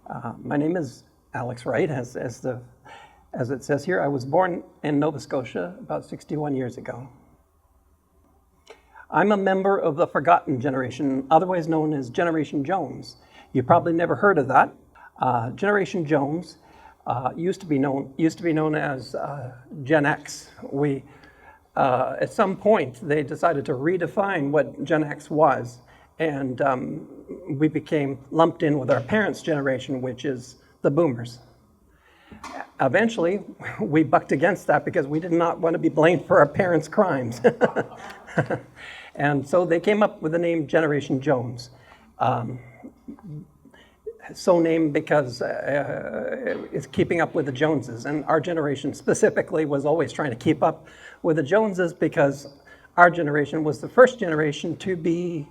My name is Alex Wright, as it says here. I was born in Nova Scotia about 61 years ago. I'm a member of the forgotten generation, otherwise known as Generation Jones. You probably never heard of that. Generation Jones used to be known as Gen X. At some point, they decided to redefine what Gen X was, and we became lumped in with our parents' generation, which is the boomers. Eventually, we bucked against that because we did not want to be blamed for our parents' crimes. And so they came up with the name Generation Jones. So named because it's keeping up with the Joneses. And our generation specifically was always trying to keep up with the Joneses because our generation was the first generation to be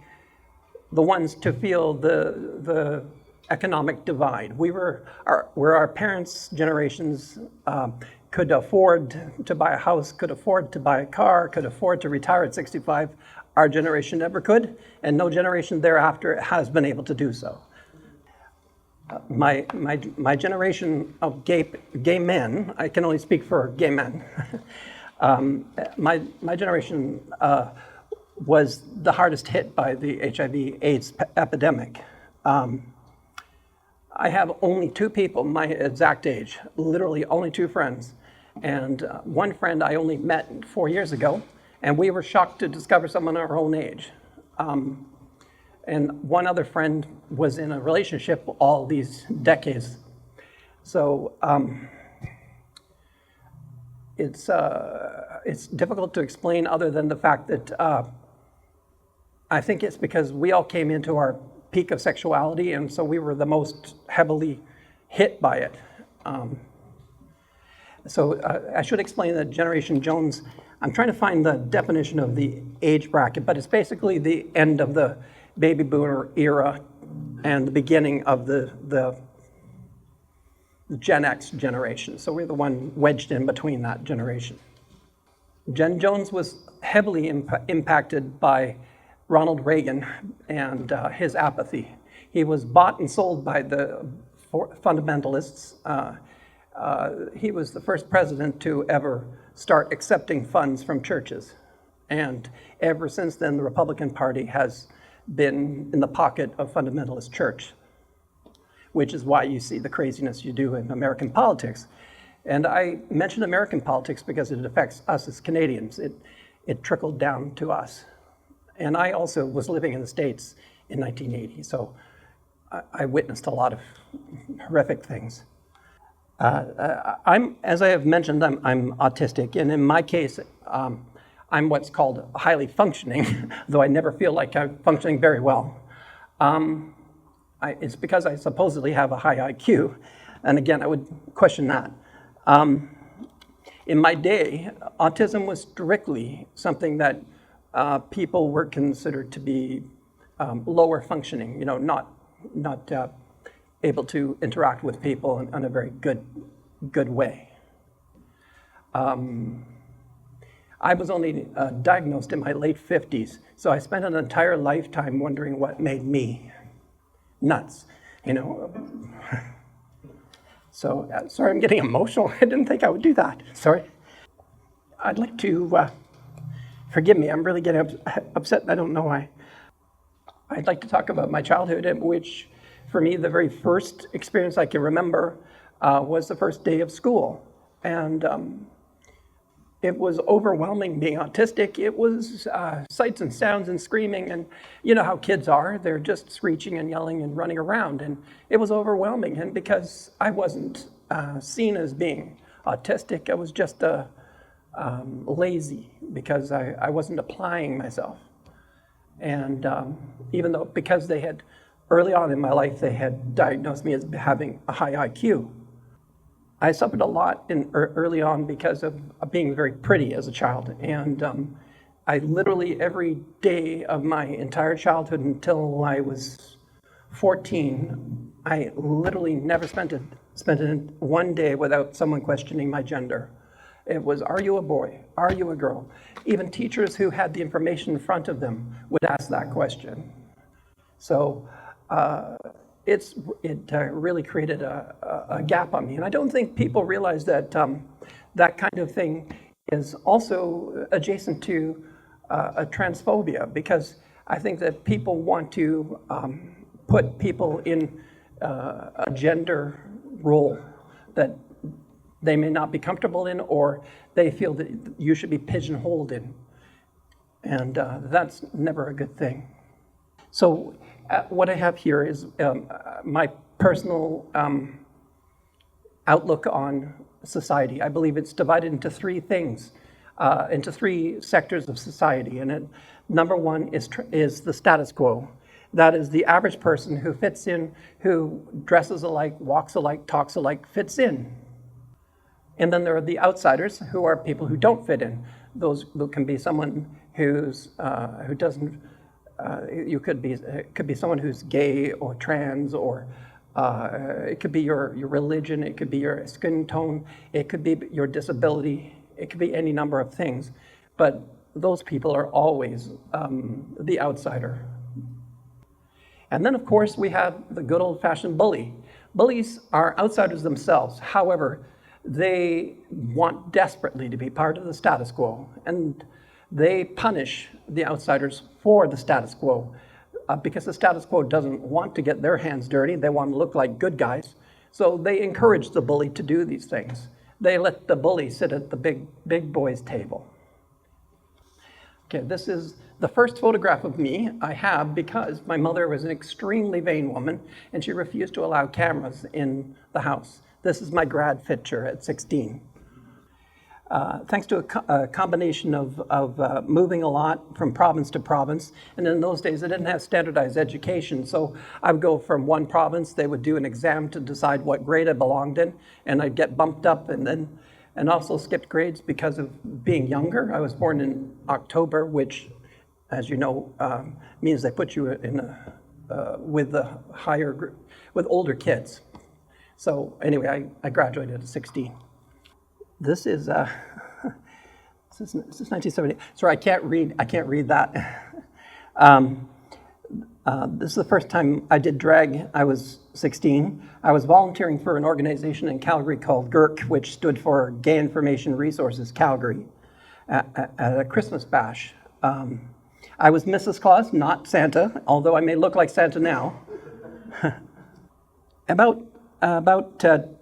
the ones to feel the economic divide. Where our parents' generations could afford to buy a house, could afford to buy a car, could afford to retire at 65, our generation never could, and no generation thereafter has been able to do so. My generation of gay men, I can only speak for gay men. My generation was the hardest hit by the HIV/AIDS epidemic. I have only two people my exact age, literally only two friends. And one friend I only met 4 years ago, and we were shocked to discover someone our own age. And one other friend was in a relationship all these decades. So it's difficult to explain other than the fact that I think it's because we all came into our peak of sexuality, and so we were the most heavily hit by it. So I should explain that Generation Jones, I'm trying to find the definition of the age bracket, but it's basically the end of the baby boomer era and the beginning of the Gen X generation. So we're the one wedged in between that generation. Gen Jones was heavily impacted by Ronald Reagan and his apathy. He was bought and sold by the fundamentalists. He was the first president to ever start accepting funds from churches. And ever since then, the Republican Party has been in the pocket of fundamentalist church, which is why you see the craziness you do in American politics. And I mention American politics because it affects us as Canadians. It trickled down to us. And I also was living in the States in 1980, so I witnessed a lot of horrific things. As I have mentioned, I'm autistic, and in my case, I'm what's called highly functioning, though I never feel like I'm functioning very well. It's because I supposedly have a high IQ, and again, I would question that. In my day, autism was strictly something that people were considered to be lower functioning, not able to interact with people in a very good way. I was only diagnosed in my late 50s, so I spent an entire lifetime wondering what made me nuts, So, sorry, I'm getting emotional. I didn't think I would do that. Sorry. I'd like to, forgive me, I'm really getting upset and I don't know why. I'd like to talk about my childhood, which for me, the very first experience I can remember was the first day of school. And it was overwhelming being autistic. It was sights and sounds and screaming, and you know how kids are. They're just screeching and yelling and running around, and it was overwhelming. And because I wasn't seen as being autistic, I was just lazy because I wasn't applying myself. And even though, because they had, early on in my life, they had diagnosed me as having a high IQ, I suffered a lot early on because of being very pretty as a child. And I literally, every day of my entire childhood until I was 14, I literally never spent one day without someone questioning my gender. It was, are you a boy? Are you a girl? Even teachers who had the information in front of them would ask that question. So it really created a gap on me. And I don't think people realize that that kind of thing is also adjacent to a transphobia, because I think that people want to put people in a gender role that they may not be comfortable in, or they feel that you should be pigeonholed in. And that's never a good thing. So what I have here is my personal outlook on society. I believe it's divided into three things, into three sectors of society. And number one is the status quo. That is the average person who fits in, who dresses alike, walks alike, talks alike, fits in. And then there are the outsiders, who are people who don't fit in. Those can be someone who doesn't. It could be someone who's gay or trans, or it could be your religion, it could be your skin tone, it could be your disability, it could be any number of things. But those people are always the outsider. And then, of course, we have the good old-fashioned bully. Bullies are outsiders themselves. However, they want desperately to be part of the status quo, and they punish the outsiders for the status quo because the status quo doesn't want to get their hands dirty. They want to look like good guys. So they encourage the bully to do these things. They let the bully sit at the big boys' table. Okay, this is the first photograph of me I have because my mother was an extremely vain woman, and she refused to allow cameras in the house. This is my grad picture at 16. Thanks to a combination of moving a lot from province to province, and in those days I didn't have standardized education, so I would go from one province, they would do an exam to decide what grade I belonged in, and I'd get bumped up and also skipped grades because of being younger. I was born in October, which, as you know, means they put you in with the higher group, with older kids. So anyway, I graduated at 16. This is 1970. Sorry, I can't read that. This is the first time I did drag. I was 16. I was volunteering for an organization in Calgary called GIRC, which stood for Gay Information Resources Calgary, at a Christmas bash. I was Mrs. Claus, not Santa, although I may look like Santa now. About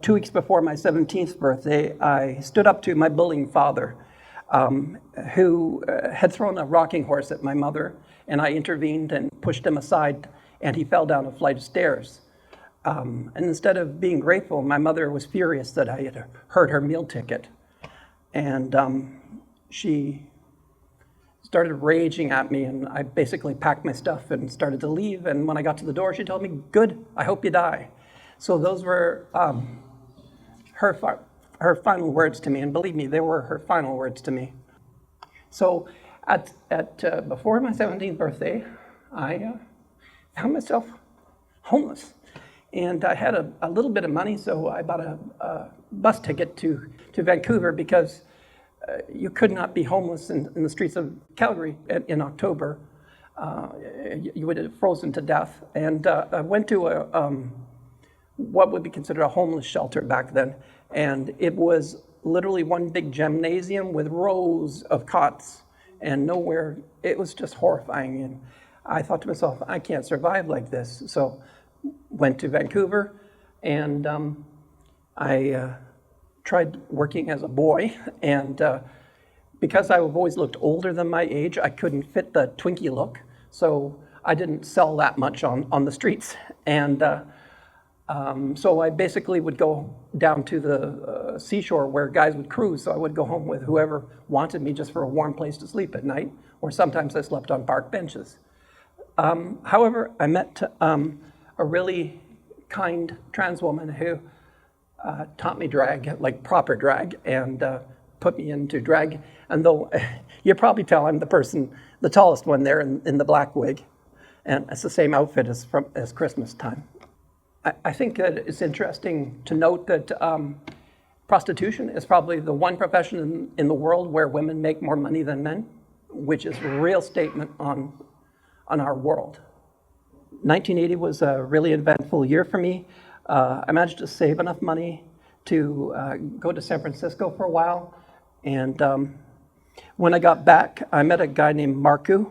2 weeks before my 17th birthday, I stood up to my bullying father, who had thrown a rocking horse at my mother, and I intervened and pushed him aside, and he fell down a flight of stairs. And instead of being grateful, my mother was furious that I had hurt her meal ticket. And she started raging at me, and I basically packed my stuff and started to leave. And when I got to the door, she told me, "Good, I hope you die." So those were her final words to me, and believe me, they were her final words to me. So before my 17th birthday, I found myself homeless, and I had a little bit of money, so I bought a bus ticket to Vancouver, because you could not be homeless in the streets of Calgary in October. You would have frozen to death. And I went to what would be considered a homeless shelter back then, and it was literally one big gymnasium with rows of cots and nowhere. It was just horrifying, and I thought to myself, I can't survive like this. So went to Vancouver, and I tried working as a boy, and because I've always looked older than my age, I couldn't fit the Twinkie look, so I didn't sell that much on the streets. And so I basically would go down to the seashore where guys would cruise, so I would go home with whoever wanted me just for a warm place to sleep at night, or sometimes I slept on park benches. However, I met a really kind trans woman who taught me drag, like proper drag, and put me into drag. And though you probably tell I'm the tallest one there in the black wig, and it's the same outfit as Christmas time. I think that it's interesting to note that prostitution is probably the one profession in the world where women make more money than men, which is a real statement on our world. 1980 was a really eventful year for me. I managed to save enough money to go to San Francisco for a while. And when I got back, I met a guy named Marku,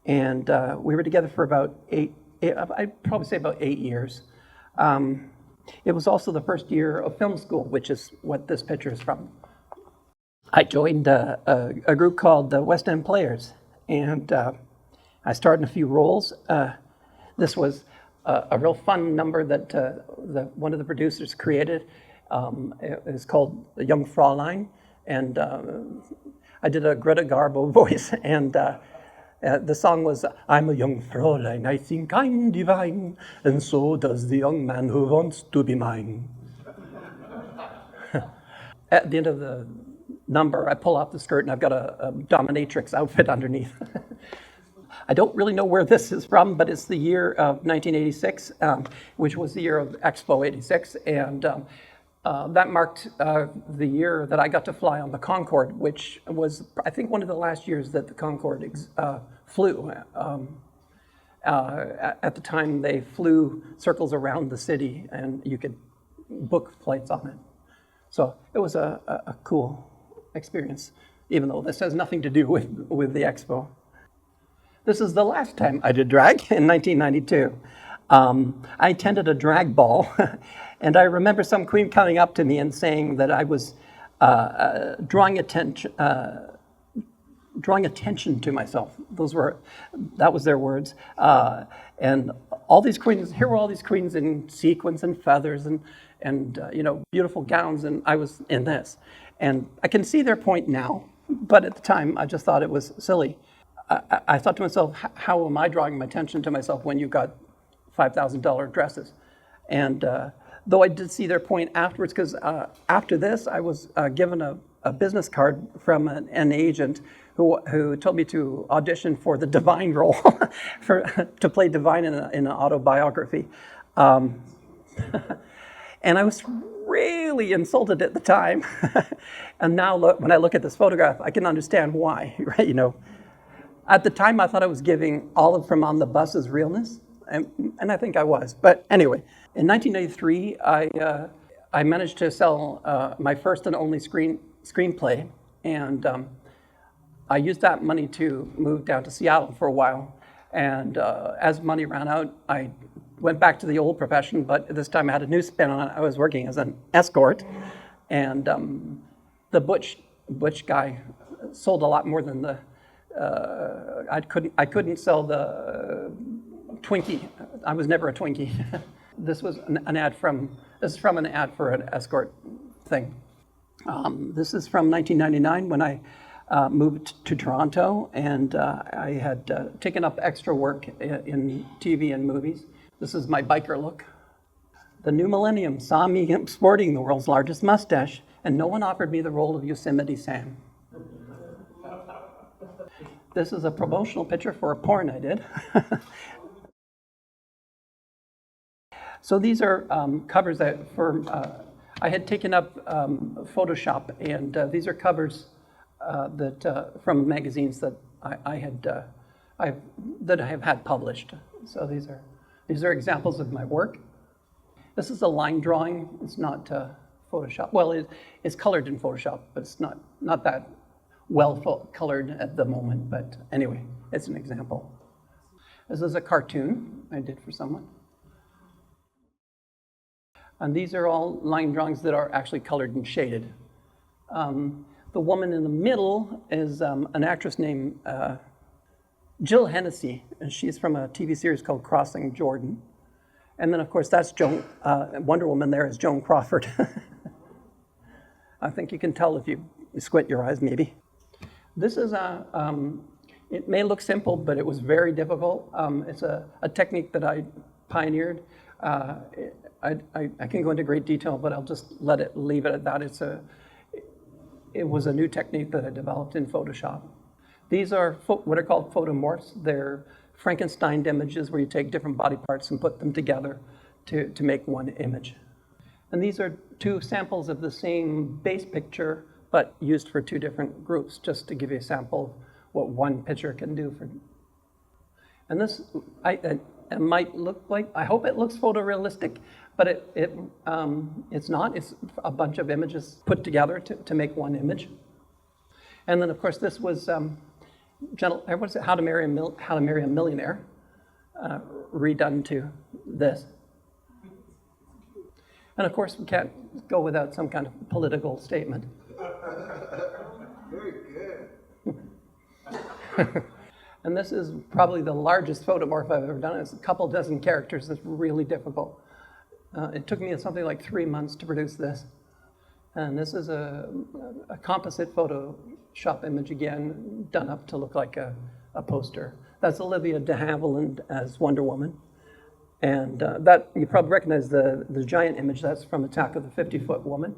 and we were together for about I'd probably say about 8 years. It was also the first year of film school, which is what this picture is from. I joined a group called the West End Players, and I starred in a few roles. This was a real fun number that one of the producers created. It was called The Young Fraulein, and I did a Greta Garbo voice, and the song was, "I'm a young Fräulein, I think I'm divine, and so does the young man who wants to be mine." At the end of the number, I pull off the skirt and I've got a dominatrix outfit underneath. I don't really know where this is from, but it's the year of 1986, which was the year of Expo 86, and that marked the year that I got to fly on the Concorde, which was, I think, one of the last years that the Concorde flew. At the time, they flew circles around the city, and you could book flights on it. So it was a cool experience, even though this has nothing to do with the Expo. This is the last time I did drag, in 1992. I attended a drag ball, and I remember some queen coming up to me and saying that I was drawing attention to myself. That was their words. And all these queens, here were all these queens in sequins and feathers and beautiful gowns, and I was in this. And I can see their point now, but at the time I just thought it was silly. I thought to myself, how am I drawing my attention to myself when you've got $5,000 dresses? And though I did see their point afterwards, because after this, I was given a business card from an agent who told me to audition for the Divine role, to play Divine in an autobiography. And I was really insulted at the time. And now, when I look at this photograph, I can understand why, right? At the time, I thought I was giving Olive from On the Bus's realness, and I think I was. But anyway, in 1993, I managed to sell my first and only screenplay, and I used that money to move down to Seattle for a while. And as money ran out, I went back to the old profession, but this time I had a new spin on it. I was working as an escort, and the butch guy sold a lot more than the. I couldn't sell the Twinkie. I was never a Twinkie. This was an ad this is from an ad for an escort thing. This is from 1999 when I moved to Toronto, and I had taken up extra work in TV and movies. This is my biker look. The new millennium saw me sporting the world's largest mustache, and no one offered me the role of Yosemite Sam. This is a promotional picture for a porn I did. So these are covers that I had taken up Photoshop, and these are covers that from magazines that I have had published. So these are examples of my work. This is a line drawing. It's not Photoshop. Well, it's colored in Photoshop, but it's not that well colored at the moment. But anyway, it's an example. This is a cartoon I did for someone. And these are all line drawings that are actually colored and shaded. The woman in the middle is an actress named Jill Hennessy, and she's from a TV series called Crossing Jordan. And then, of course, that's Joan, Wonder Woman there is Joan Crawford. I think you can tell if you squint your eyes, maybe. This is it may look simple, but it was very difficult. It's a technique that I pioneered. I can go into great detail, but I'll just leave it at that. It was a new technique that I developed in Photoshop. These are what are called photomorphs. They're Frankenstein images where you take different body parts and put them together to make one image. And these are two samples of the same base picture, but used for two different groups, just to give you a sample of what one picture can do. And it might look like, I hope it looks photorealistic, but it's not. It's a bunch of images put together to make one image. And then, of course, this was what's it? How to Marry a Millionaire, redone to this. And of course, we can't go without some kind of political statement. Very good. And this is probably the largest photomorph I've ever done. It's a couple dozen characters. It's really difficult. It took me something like 3 months to produce this. And this is a composite Photoshop image again, done up to look like a poster. That's Olivia de Havilland as Wonder Woman. And that, you probably recognize the giant image. That's from Attack of the 50-Foot Woman.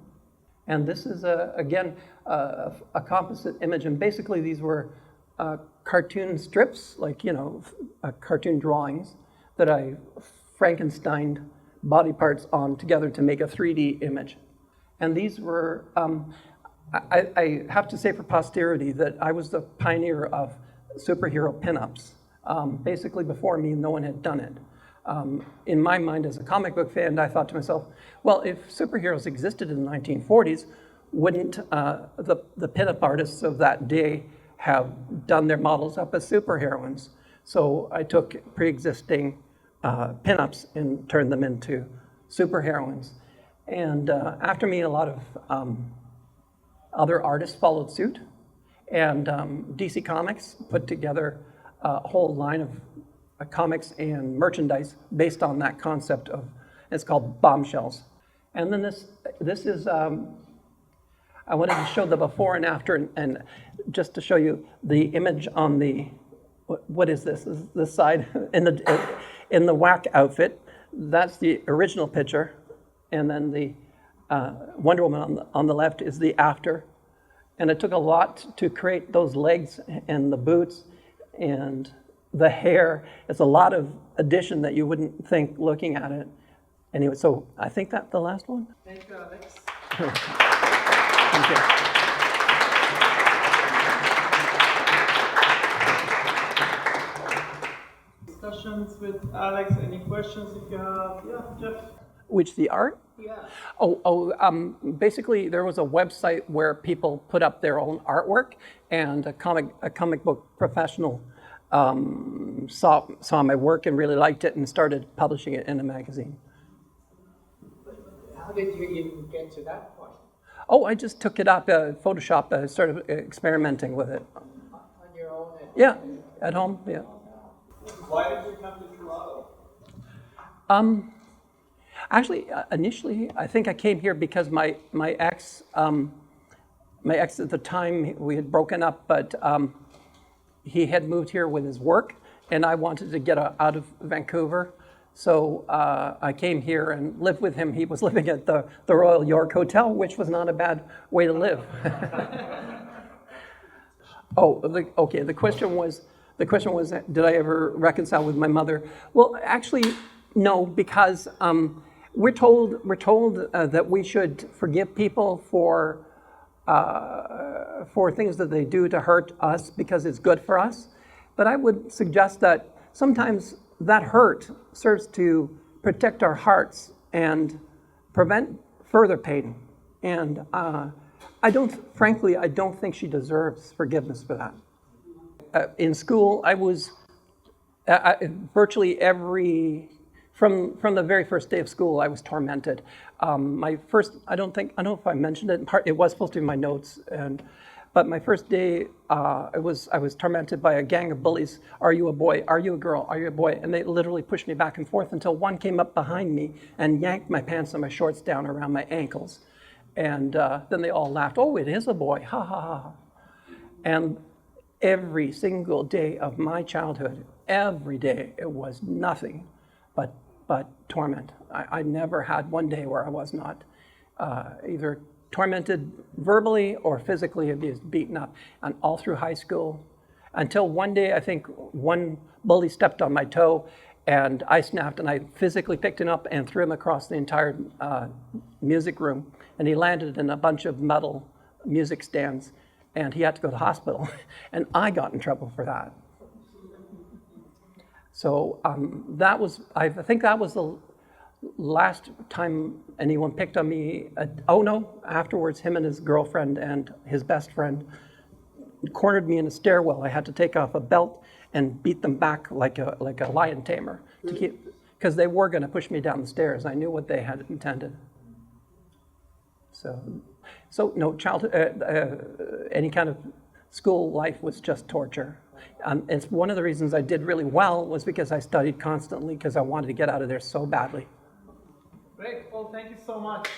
And this is, again, a composite image. And basically these were cartoon strips, like, cartoon drawings that I Frankensteined body parts on together to make a 3D image. And these were, I have to say for posterity that I was the pioneer of superhero pinups. Basically before me, no one had done it. In my mind as a comic book fan, I thought to myself, well, if superheroes existed in the 1940s, wouldn't the pinup artists of that day have done their models up as superheroines? So I took pre-existing pinups and turned them into superheroines. And after me, a lot of other artists followed suit. And DC Comics put together a whole line of comics and merchandise based on that concept of, it's called Bombshells. And then this is, I wanted to show the before and after, and just to show you the image on the, what is this? This is the side in the whack outfit. That's the original picture, and then the Wonder Woman on the left is the after. And it took a lot to create those legs and the boots and the hair. It's a lot of addition that you wouldn't think looking at it. Anyway, so I think that's the last one. Thank you, Alex. Thank you. Discussions with Alex, any questions if you have? Yeah, Jeff? Which, the art? Yeah. Basically there was a website where people put up their own artwork, and a comic book professional saw my work and really liked it and started publishing it in a magazine. How did you even get to that point? Oh, I just took it up, Photoshop, started experimenting with it. On your own? Yeah, at home, yeah. Why did you come to Toronto? Actually, initially, I think I came here because my ex at the time, we had broken up, but he had moved here with his work, and I wanted to get out of Vancouver. So I came here and lived with him. He was living at the Royal York Hotel, which was not a bad way to live. The question was, did I ever reconcile with my mother? Well, actually, no, because we're told that we should forgive people for things that they do to hurt us because it's good for us. But I would suggest that sometimes that hurt serves to protect our hearts and prevent further pain. And I don't think she deserves forgiveness for that. In school, I was virtually from the very first day of school, I was tormented. My first, I don't know if I mentioned it. It was supposed to be in my notes, but my first day, I was tormented by a gang of bullies. Are you a boy? Are you a girl? Are you a boy? And they literally pushed me back and forth until one came up behind me and yanked my pants and my shorts down around my ankles. And then they all laughed. Oh, it is a boy, ha ha ha. And every single day of my childhood, every day, it was nothing but torment. I never had one day where I was not either tormented verbally or physically abused, beaten up, and all through high school, until one day I think one bully stepped on my toe and I snapped, and I physically picked him up and threw him across the entire music room, and he landed in a bunch of metal music stands, and he had to go to the hospital, and I got in trouble for that. So I think that was the last time anyone picked on me. Oh no, afterwards him and his girlfriend and his best friend cornered me in a stairwell. I had to take off a belt and beat them back like a lion tamer to keep, because they were going to push me down the stairs. I knew what they had intended. So no, childhood, any kind of school life was just torture. It's one of the reasons I did really well was because I studied constantly because I wanted to get out of there so badly. Great. Well, thank you so much.